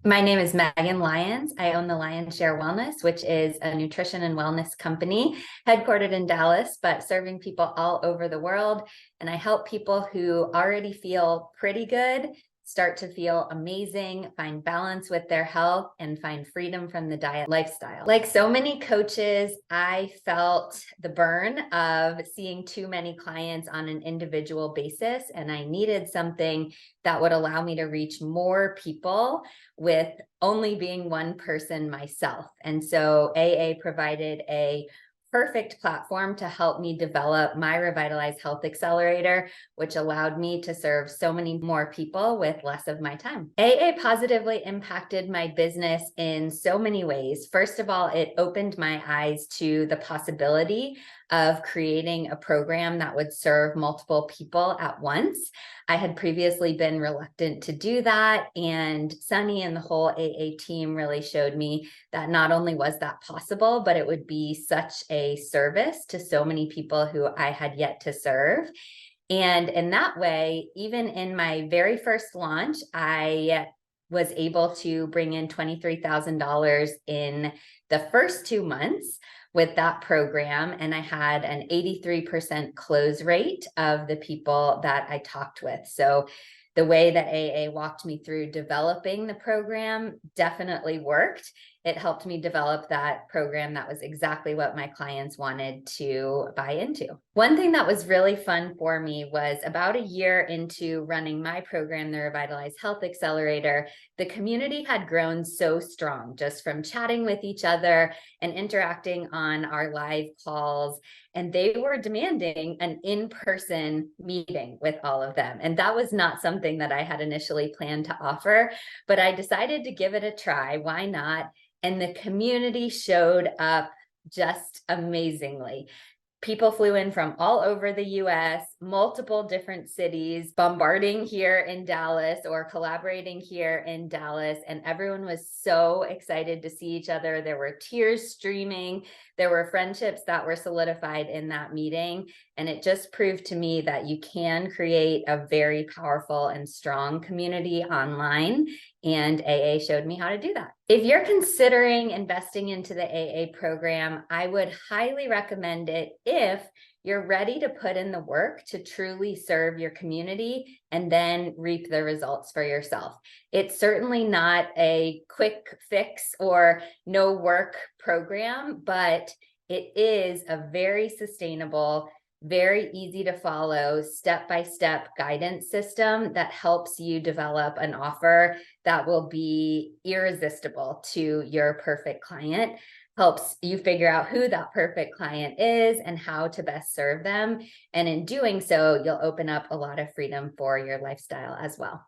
My name is Megan Lyons. I own the Lyons Share Wellness, which is a nutrition and wellness company headquartered in Dallas, but serving people all over the world. And I help people who already feel pretty good start to feel amazing, find balance with their health, and find freedom from the diet lifestyle. Like so many coaches, I felt the burn of seeing too many clients on an individual basis, and I needed something that would allow me to reach more people with only being one person myself. And so AA provided a perfect platform to help me develop my Revitalize Health Accelerator, which allowed me to serve so many more people with less of my time. AA positively impacted my business in so many ways. First of all, it opened my eyes to the possibility of creating a program that would serve multiple people at once. I had previously been reluctant to do that, and Sunny and the whole AA team really showed me that not only was that possible, but it would be such a service to so many people who I had yet to serve. And in that way, even in my very first launch, I was able to bring in $23,000 in the first 2 months with that program. And I had an 83% close rate of the people that I talked with. So the way that AA walked me through developing the program definitely worked. It helped me develop that program that was exactly what my clients wanted to buy into. One thing that was really fun for me was about a year into running my program, the Revitalize Health Accelerator, the community had grown so strong just from chatting with each other and interacting on our live calls. And they were demanding an in-person meeting with all of them. And that was not something that I had initially planned to offer, but I decided to give it a try. Why not? And the community showed up just amazingly. People flew in from all over the US, multiple different cities, bombarding here in Dallas or collaborating here in Dallas. And everyone was so excited to see each other. There were tears streaming. There were friendships that were solidified in that meeting. And it just proved to me that you can create a very powerful and strong community online. And AA showed me how to do that. If you're considering investing into the AA program, I would highly recommend it if you're ready to put in the work to truly serve your community and then reap the results for yourself. It's certainly not a quick fix or no work program, but it is a very sustainable, very easy to follow step-by-step guidance system that helps you develop an offer that will be irresistible to your perfect client, helps you figure out who that perfect client is and how to best serve them. And in doing so, you'll open up a lot of freedom for your lifestyle as well.